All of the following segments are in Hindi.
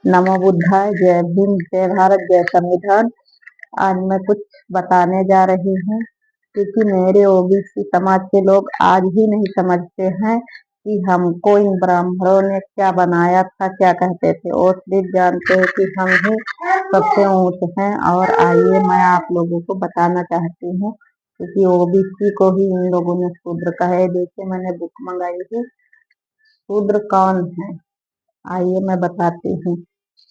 नमो बुद्धाय। जय भीम, जय भारत, जय संविधान। आज मैं कुछ बताने जा रही हूँ क्योंकि मेरे ओबीसी समाज के लोग आज भी नहीं समझते हैं कि हमको इन ब्राह्मणों ने क्या बनाया था, क्या कहते थे। और सिर्फ जानते हैं कि हम ही सबसे ऊंच हैं। और आइए मैं आप लोगों को बताना चाहती हूँ क्योंकि ओबीसी को ही इन लोगों ने शूद्र कहा है। देखिए मैंने बुक मंगाई है, शूद्र कौन है आइए मैं बताती हूँ।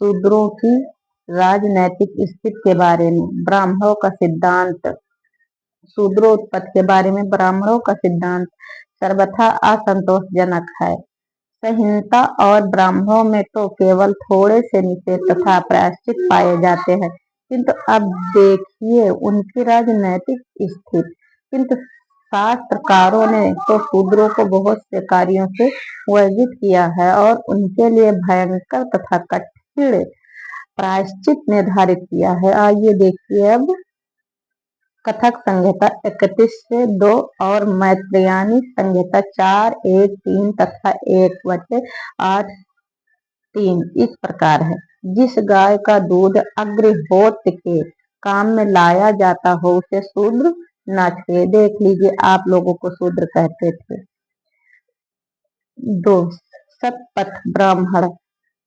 शूद्रों की राजनैतिक स्थिति के बारे में ब्राह्मणों का सिद्धांत। शूद्रोत्पत्ति के बारे में ब्राह्मणों का सिद्धांत सर्वथा असंतोषजनक है। संहिता और ब्राह्मणों में तो केवल थोड़े से निषेध तथा प्रायश्चित पाए जाते हैं, किंतु अब देखिए उनकी राजनैतिक स्थिति। किंतु शास्त्रकारों ने तो शूद्रों को बहुत से कार्यों से वर्जित किया है और उनके लिए भयंकर तथा कठिन प्रायश्चित निर्धारित किया है। आइए देखिए अब कथक संहिता 31 से 2 और मैत्रेयानी संहिता 4:1-3 तथा 1/8-3 इस प्रकार है। जिस गाय का दूध अग्निहोत्र के काम में लाया जाता हो उसे शूद्र न छुए। देख लीजिए आप लोगों को शूद्र कहते थे। 2 शतपथ ब्राह्मण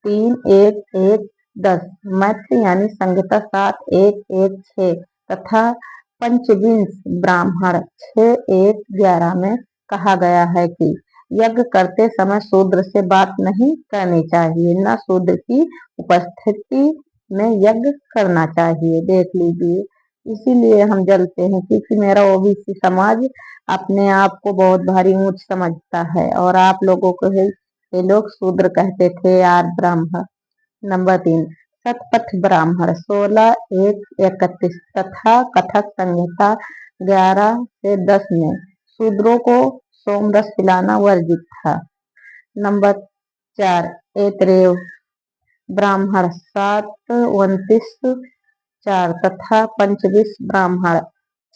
3:1-10 मैत्रेयानी संहिता 7:1-6 तथा पंचविंश ब्राह्मण 6:1-11 में कहा गया है कि यज्ञ करते समय शूद्र से बात नहीं करनी चाहिए, न शूद्र की उपस्थिति में यज्ञ करना चाहिए। देख लीजिए इसीलिए हम जलते हैं क्योंकि मेरा ओबीसी समाज अपने आप को बहुत भारी ऊंच समझता है और आप लोगों को ये लोग शूद्र कहते थे यार ब्राह्मण। नंबर 3 शतपथ ब्राह्मण 16:1-31 तथा कथक संहिता 11 से 10 में शूद्रों को सोमरस पिलाना वर्जित था। नंबर 4 ऐतरेय ब्राह्मण 7:29-4 तथा पंचविंश ब्राह्मण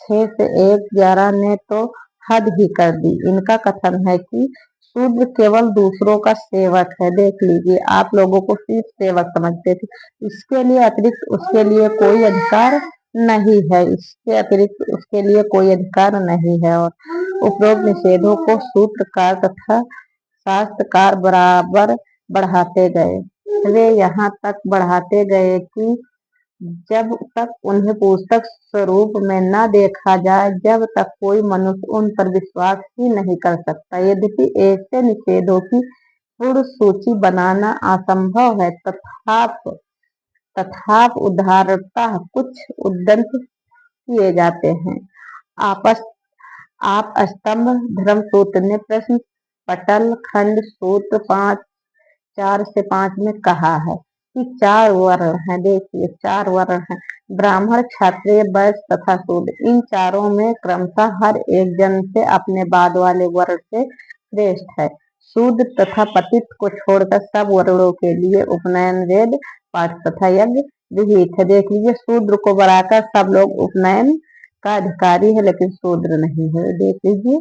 6 से 1:11 ने तो हद ही कर दी। इनका कथन है कि शूद्र केवल दूसरों का सेवक है। देख लीजिए आप लोगों को सिर्फ सेवक समझते थे, इसके लिए अतिरिक्त उसके लिए कोई अधिकार नहीं है। इसके अतिरिक्त उसके लिए कोई अधिकार नहीं है। और उपरोक्त निषेधों को सूत्रकार तथा शास्त्रकार बराबर बढ़ाते गए। वे यहाँ तक बढ़ाते गए कि जब तक उन्हें पुस्तक स्वरूप में न देखा जाए जब तक कोई मनुष्य उन पर विश्वास ही नहीं कर सकता। यद्यपि ऐसे निषेधों की पूर्ण सूची बनाना असंभव है, तथाप उदारतः कुछ उद्यम किए जाते हैं। आप स्तंभ धर्म सूत्र ने प्रश्न पटल खंड सूत्र 4 से 5 में कहा है कि 4 वर्ण हैं। देखिए 4 वर्ण हैं, ब्राह्मण, क्षत्रिय, वैश्य तथा शूद्र। इन चारों में क्रमशः हर एक जन से अपने बाद वाले वर्ण से श्रेष्ठ है। शूद्र तथा पतित को छोड़कर सब वर्णों के लिए उपनयन, वेद पाठ तथा यज्ञ विहित है। देख लीजिए शूद्र को बढ़ाकर सब लोग उपनयन का अधिकारी है लेकिन शूद्र नहीं है। देख लीजिए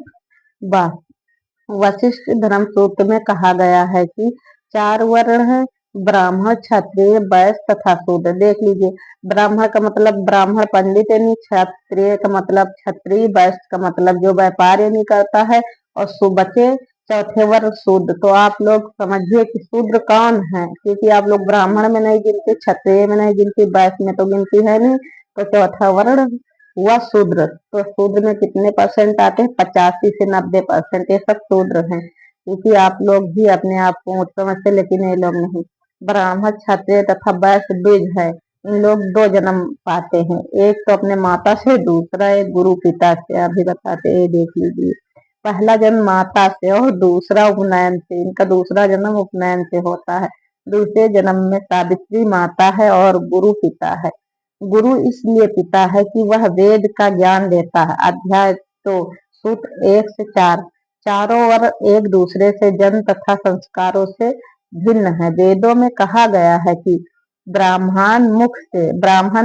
वशिष्ठ धर्म सूत्र में कहा गया है कि 4 वर्ण है, ब्राह्मण, क्षत्रिय, वैश्य तथा शूद्र। देख लीजिए ब्राह्मण का मतलब ब्राह्मण पंडित यानी, क्षत्रिय का मतलब क्षत्रिय, वैश्य का मतलब जो व्यापार यानी करता है, और बचे चौथे वर्ण शूद्र। तो आप लोग समझिए कि शूद्र कौन है, क्योंकि आप लोग ब्राह्मण में नहीं गिनते, क्षत्रिय में नहीं गिनती, वैश्य में तो गिनती है नहीं, तो चौथा वर्ण हुआ शूद्र। तो शूद्र में कितने परसेंट आते हैं? 85 से 90%। ये सब शूद्र हैं क्योंकि आप लोग भी अपने आप को ऊंच समझते लेकिन ये लोग नहीं। ब्राह्मण, क्षत्रिय तथा वैश्य द्विज है। इन लोग 2 जन्म पाते हैं, एक तो अपने माता से, दूसरा एक गुरु पिता से। अभी बताते हैं, देख लीजिए पहला जन्म माता से और दूसरा उपनयन से। इनका दूसरा जन्म उपनयन से होता है। दूसरे जन्म में सावित्री माता है और गुरु पिता है। गुरु इसलिए पिता है कि वह वेद का ज्ञान देता है। अध्याय तो सूत्र 1 से 4 चारों वर्ण एक दूसरे से जन्म तथा संस्कारों से भिन्न है। वेदों में कहा गया है कि ब्राह्मण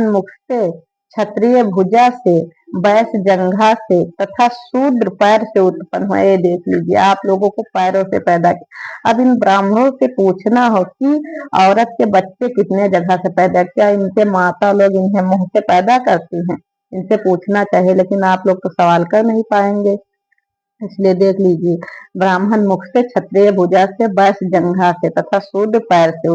मुख से, क्षत्रिय भुजा से, वैश्य जंघा से तथा शूद्र पैर से उत्पन्न हुआ। ये देख लीजिए, आप लोगों को पैरों से पैदा किया। अब इन ब्राह्मणों से पूछना हो कि औरत के बच्चे कितने जगह से पैदा, क्या इनके माता लोग इन्हें मुंह से पैदा करती हैं? इनसे पूछना चाहिए, लेकिन आप लोग तो सवाल कर नहीं पाएंगे। इसलिए देख लीजिए, ब्राह्मण मुख से, क्षत्रिय भुजा से, वैश्य जंघा से तथा शूद्र पैर से